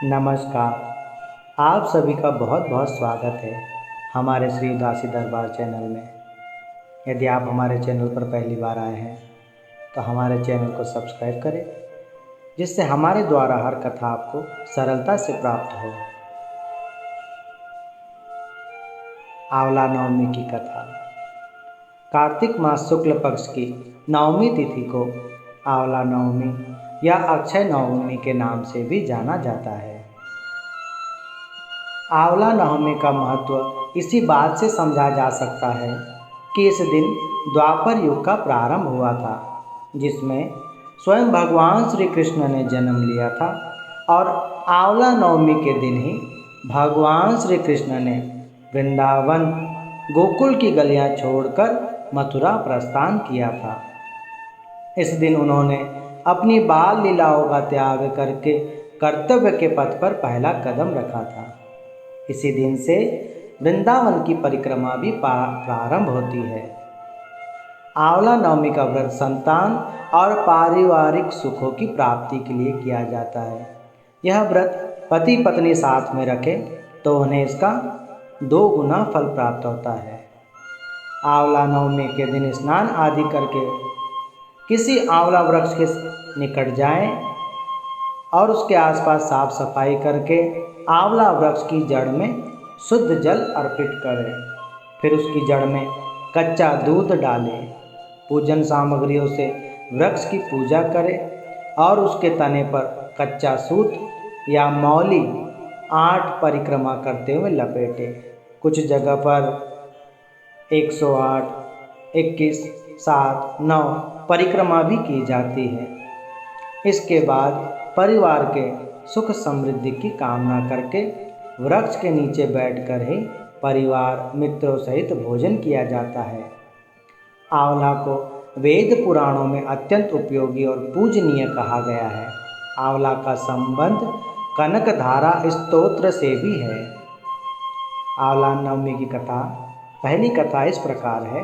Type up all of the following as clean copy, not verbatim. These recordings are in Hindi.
नमस्कार। आप सभी का बहुत बहुत स्वागत है हमारे श्री उदासी दरबार चैनल में। यदि आप हमारे चैनल पर पहली बार आए हैं तो हमारे चैनल को सब्सक्राइब करें, जिससे हमारे द्वारा हर कथा आपको सरलता से प्राप्त हो। आंवला नवमी की कथा। कार्तिक मास शुक्ल पक्ष की नवमी तिथि को आंवला नवमी या अक्षय नवमी के नाम से भी जाना जाता है। आंवला नवमी का महत्व इसी बात से समझा जा सकता है कि इस दिन द्वापर युग का प्रारंभ हुआ था, जिसमें स्वयं भगवान श्री कृष्ण ने जन्म लिया था। और आंवला नवमी के दिन ही भगवान श्री कृष्ण ने वृंदावन गोकुल की गलियां छोड़कर मथुरा प्रस्थान किया था। इस दिन उन्होंने अपनी बाल लीलाओं का त्याग करके कर्तव्य के पथ पर पहला कदम रखा था। इसी दिन से वृंदावन की परिक्रमा भी प्रारंभ होती है। आंवला नवमी का व्रत संतान और पारिवारिक सुखों की प्राप्ति के लिए किया जाता है। यह व्रत पति पत्नी साथ में रखें तो उन्हें इसका 2 गुना फल प्राप्त होता है। आंवला नवमी के दिन स्नान आदि करके किसी आंवला वृक्ष के निकट जाएं और उसके आसपास साफ सफाई करके आंवला वृक्ष की जड़ में शुद्ध जल अर्पित करें। फिर उसकी जड़ में कच्चा दूध डालें। पूजन सामग्रियों से वृक्ष की पूजा करें और उसके तने पर कच्चा सूत या मौली 8 परिक्रमा करते हुए लपेटें। कुछ जगह पर 108, 21, 7, 9 परिक्रमा भी की जाती है। इसके बाद परिवार के सुख समृद्धि की कामना करके वृक्ष के नीचे बैठकर ही परिवार मित्रों सहित भोजन किया जाता है। आंवला को वेद पुराणों में अत्यंत उपयोगी और पूजनीय कहा गया है। आंवला का संबंध कनकधारा स्तोत्र से भी है। आंवला नवमी की कथा। पहली कथा इस प्रकार है।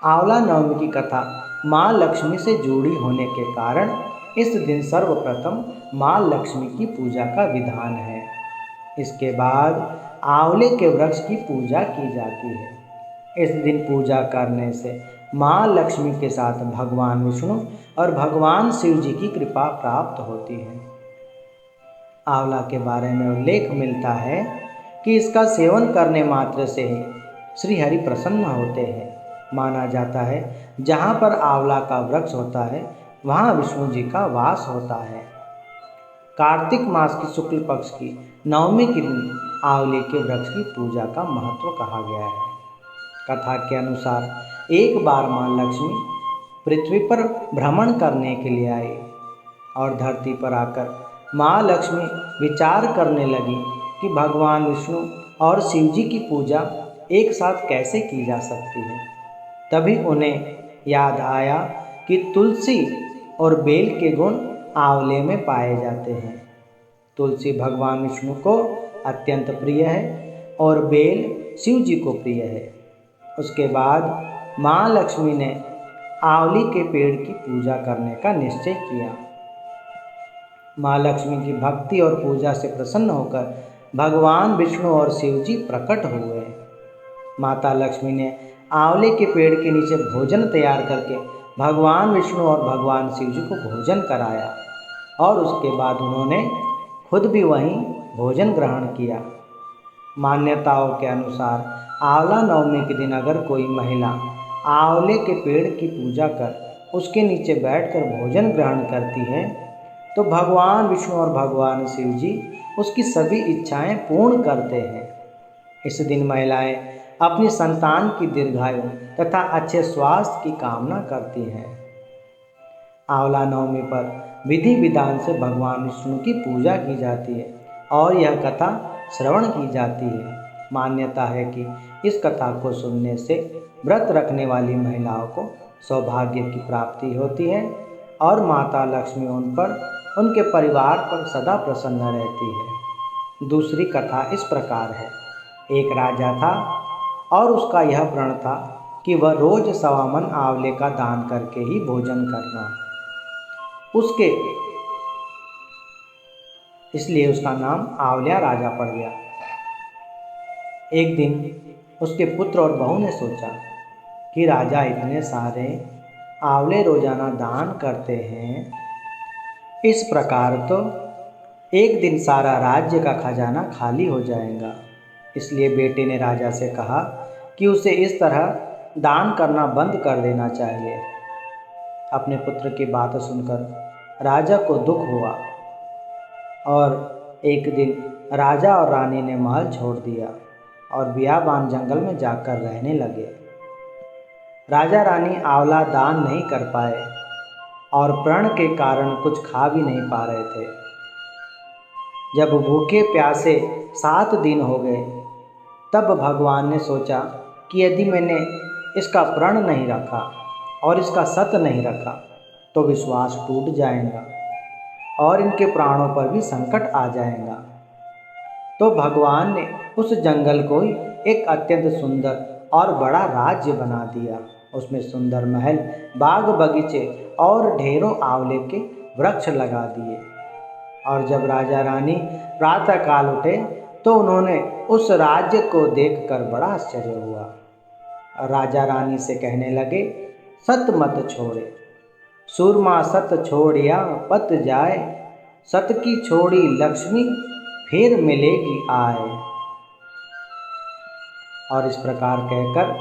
आंवला नवमी की कथा माँ लक्ष्मी से जुड़ी होने के कारण इस दिन सर्वप्रथम माँ लक्ष्मी की पूजा का विधान है। इसके बाद आंवले के वृक्ष की पूजा की जाती है। इस दिन पूजा करने से माँ लक्ष्मी के साथ भगवान विष्णु और भगवान शिव जी की कृपा प्राप्त होती है। आंवला के बारे में उल्लेख मिलता है कि इसका सेवन करने मात्र से ही श्री हरि प्रसन्न होते हैं। माना जाता है जहाँ पर आंवला का वृक्ष होता है वहाँ विष्णु जी का वास होता है। कार्तिक मास की शुक्ल पक्ष की नवमी के दिन आंवले के वृक्ष की पूजा का महत्व कहा गया है। कथा के अनुसार एक बार माँ लक्ष्मी पृथ्वी पर भ्रमण करने के लिए आई और धरती पर आकर माँ लक्ष्मी विचार करने लगी कि भगवान विष्णु और शिव जी की पूजा एक साथ कैसे की जा सकती है। तभी उन्हें याद आया कि तुलसी और बेल के गुण आंवले में पाए जाते हैं। तुलसी भगवान विष्णु को अत्यंत प्रिय है और बेल शिव जी को प्रिय है। उसके बाद माँ लक्ष्मी ने आंवली के पेड़ की पूजा करने का निश्चय किया। माँ लक्ष्मी की भक्ति और पूजा से प्रसन्न होकर भगवान विष्णु और शिव जी प्रकट हुए। माता लक्ष्मी ने आंवले के पेड़ के नीचे भोजन तैयार करके भगवान विष्णु और भगवान शिव जी को भोजन कराया और उसके बाद उन्होंने खुद भी वहीं भोजन ग्रहण किया। मान्यताओं के अनुसार आंवला नवमी के दिन अगर कोई महिला आंवले के पेड़ की पूजा कर उसके नीचे बैठकर भोजन ग्रहण करती है तो भगवान विष्णु और भगवान शिव जी उसकी सभी इच्छाएं पूर्ण करते हैं। इस दिन महिलाएं अपनी संतान की दीर्घायु तथा अच्छे स्वास्थ्य की कामना करती हैं। आंवला नवमी पर विधि विधान से भगवान विष्णु की पूजा की जाती है और यह कथा श्रवण की जाती है। मान्यता है कि इस कथा को सुनने से व्रत रखने वाली महिलाओं को सौभाग्य की प्राप्ति होती है और माता लक्ष्मी उन पर उनके परिवार पर सदा प्रसन्न रहती है। दूसरी कथा इस प्रकार है। एक राजा था और उसका यह प्रण था कि वह रोज 1.25 मन आंवले का दान करके ही भोजन करना। उसके इसलिए उसका नाम आंवलिया राजा पड़ गया। एक दिन उसके पुत्र और बहू ने सोचा कि राजा इतने सारे आंवले रोजाना दान करते हैं, इस प्रकार तो एक दिन सारा राज्य का खजाना खाली हो जाएगा। इसलिए बेटे ने राजा से कहा कि उसे इस तरह दान करना बंद कर देना चाहिए। अपने पुत्र की बात सुनकर राजा को दुख हुआ और एक दिन राजा और रानी ने महल छोड़ दिया और बियाबान जंगल में जाकर रहने लगे। राजा रानी आंवला दान नहीं कर पाए और प्रण के कारण कुछ खा भी नहीं पा रहे थे। जब भूखे प्यासे 7 दिन हो गए, तब भगवान ने सोचा कि यदि मैंने इसका प्रण नहीं रखा और इसका सत नहीं रखा तो विश्वास टूट जाएगा और इनके प्राणों पर भी संकट आ जाएगा। तो भगवान ने उस जंगल को एक अत्यंत सुंदर और बड़ा राज्य बना दिया। उसमें सुंदर महल, बाग बगीचे और ढेरों आंवले के वृक्ष लगा दिए। और जब राजा रानी प्रातःकाल उठे तो उन्होंने उस राज्य को देखकर बड़ा आश्चर्य हुआ। राजा रानी से कहने लगे, सत मत छोड़े, सूरमा सत छोड़िया पत जाए, सत की छोड़ी लक्ष्मी फिर मिलेगी आए। और इस प्रकार कहकर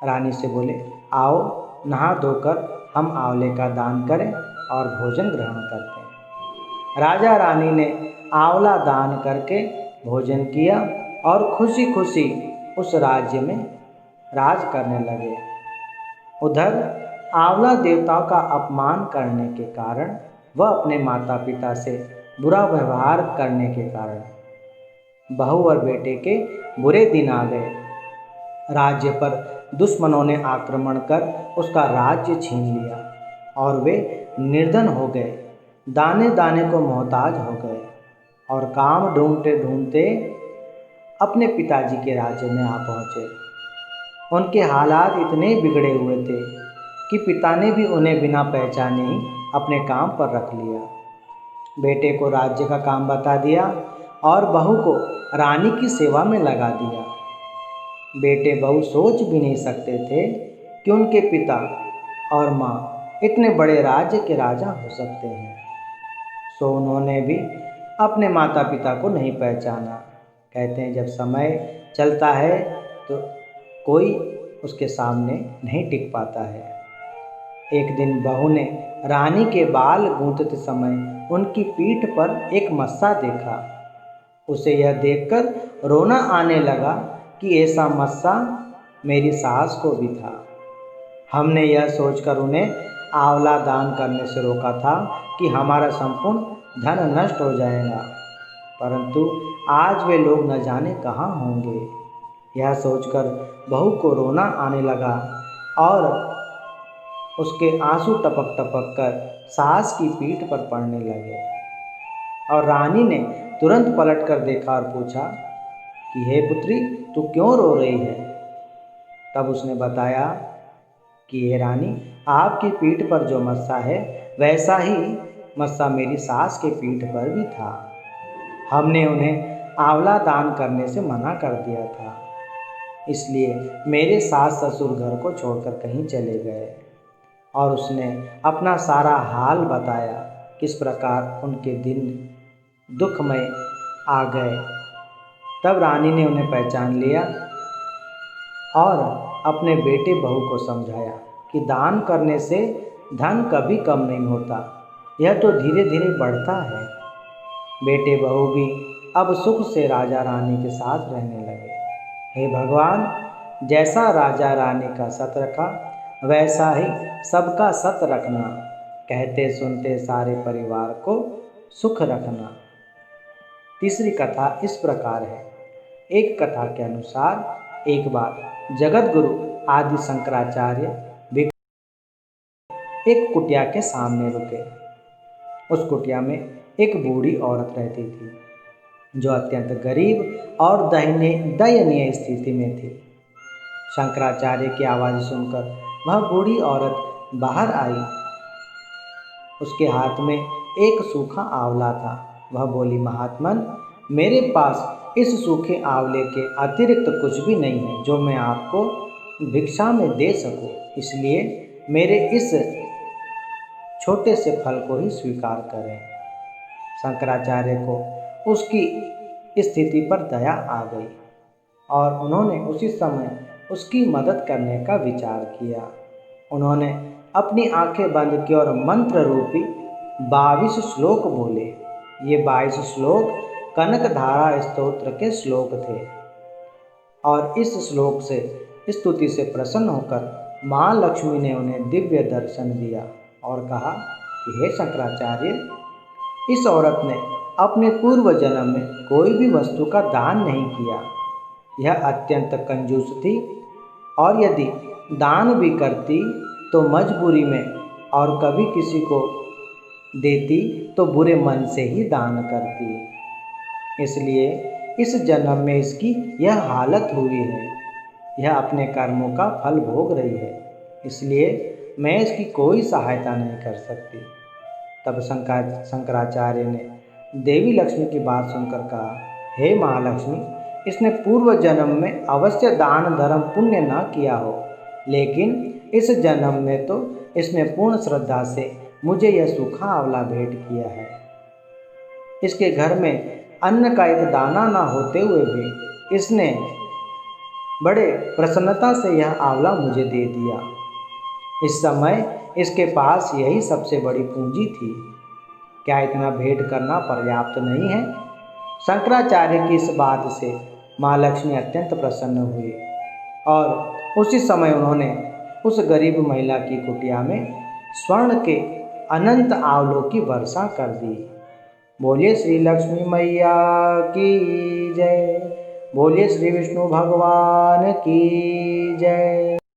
रानी से बोले, आओ नहा धोकर हम आंवले का दान करें और भोजन ग्रहण करते हैं। राजा रानी ने आंवला दान करके भोजन किया और खुशी खुशी उस राज्य में राज करने लगे। उधर आंवला देवताओं का अपमान करने के कारण वह अपने माता पिता से बुरा व्यवहार करने के कारण बहू और बेटे के बुरे दिन आ गए। राज्य पर दुश्मनों ने आक्रमण कर उसका राज्य छीन लिया और वे निर्धन हो गए, दाने दाने को मोहताज हो गए और काम ढूंढते ढूंढते अपने पिताजी के राज्य में आ पहुँचे। उनके हालात इतने बिगड़े हुए थे कि पिता ने भी उन्हें बिना पहचाने ही अपने काम पर रख लिया। बेटे को राज्य का काम बता दिया और बहू को रानी की सेवा में लगा दिया। बेटे बहू सोच भी नहीं सकते थे कि उनके पिता और माँ इतने बड़े राज्य के राजा हो सकते हैं। सो उन्होंने भी अपने माता पिता को नहीं पहचाना। कहते हैं जब समय चलता है तो कोई उसके सामने नहीं टिक पाता है। एक दिन बहू ने रानी के बाल गूंथते समय उनकी पीठ पर एक मस्सा देखा। उसे यह देखकर रोना आने लगा कि ऐसा मस्सा मेरी सास को भी था। हमने यह सोचकर उन्हें आंवला दान करने से रोका था कि हमारा संपूर्ण धन नष्ट हो जाएगा, परंतु आज वे लोग न जाने कहाँ होंगे। यह सोचकर बहू को रोना आने लगा और उसके आंसू टपक टपक कर सास की पीठ पर पड़ने लगे। और रानी ने तुरंत पलट कर देखा और पूछा कि हे पुत्री, तू क्यों रो रही है? तब उसने बताया कि हे रानी, आपकी पीठ पर जो मस्सा है वैसा ही मस्सा मेरी सास के पीठ पर भी था। हमने उन्हें आंवला दान करने से मना कर दिया था, इसलिए मेरे सास ससुर घर को छोड़कर कहीं चले गए। और उसने अपना सारा हाल बताया, किस प्रकार उनके दिन दुखमय आ गए। तब रानी ने उन्हें पहचान लिया और अपने बेटे बहू को समझाया कि दान करने से धन कभी कम नहीं होता, यह तो धीरे धीरे बढ़ता है। बेटे बहू भी अब सुख से राजा रानी के साथ रहने लगे। हे भगवान, जैसा राजा रानी का सत रखा वैसा ही सबका सत रखना, कहते सुनते सारे परिवार को सुख रखना। तीसरी कथा इस प्रकार है। एक कथा के अनुसार एक बार जगत गुरु आदि शंकराचार्य एक कुटिया के सामने रुके। उस कुटिया में एक बूढ़ी औरत रहती थी जो अत्यंत गरीब और दयनीय स्थिति में थी। शंकराचार्य की आवाज़ सुनकर वह बूढ़ी औरत बाहर आई। उसके हाथ में एक सूखा आंवला था वह बोली, महात्मन, मेरे पास इस सूखे आंवले के अतिरिक्त कुछ भी नहीं है जो मैं आपको भिक्षा में दे सकूं, इसलिए मेरे इस छोटे से फल को ही स्वीकार करें। शंकराचार्य को उसकी स्थिति पर दया आ गई और उन्होंने उसी समय उसकी मदद करने का विचार किया। उन्होंने अपनी आंखें बंद की और मंत्र रूपी 22 श्लोक बोले। ये 22 श्लोक कनकधारा स्तोत्र के श्लोक थे और इस श्लोक से स्तुति से प्रसन्न होकर माँ लक्ष्मी ने उन्हें दिव्य दर्शन दिया और कहा कि हे शंकराचार्य, इस औरत ने अपने पूर्व जन्म में कोई भी वस्तु का दान नहीं किया। यह अत्यंत कंजूस थी और यदि दान भी करती तो मजबूरी में और कभी किसी को देती तो बुरे मन से ही दान करती। इसलिए इस जन्म में इसकी यह हालत हुई है। यह अपने कर्मों का फल भोग रही है, इसलिए मैं इसकी कोई सहायता नहीं कर सकती। तब शंकराचार्य ने देवी लक्ष्मी की बात सुनकर कहा, हे महालक्ष्मी, इसने पूर्व जन्म में अवश्य दान धर्म पुण्य न किया हो, लेकिन इस जन्म में तो इसने पूर्ण श्रद्धा से मुझे यह सूखा आंवला भेंट किया है। इसके घर में अन्न का एक दाना न होते हुए भी इसने बड़े प्रसन्नता से यह आंवला मुझे दे दिया। इस समय इसके पास यही सबसे बड़ी पूंजी थी। क्या इतना भेंट करना पर्याप्त नहीं है? शंकराचार्य की इस बात से माँ लक्ष्मी अत्यंत प्रसन्न हुई और उसी समय उन्होंने उस गरीब महिला की कुटिया में स्वर्ण के अनंत आंवलों की वर्षा कर दी। बोलिए श्री लक्ष्मी मैया की जय। बोलिए श्री विष्णु भगवान की जय।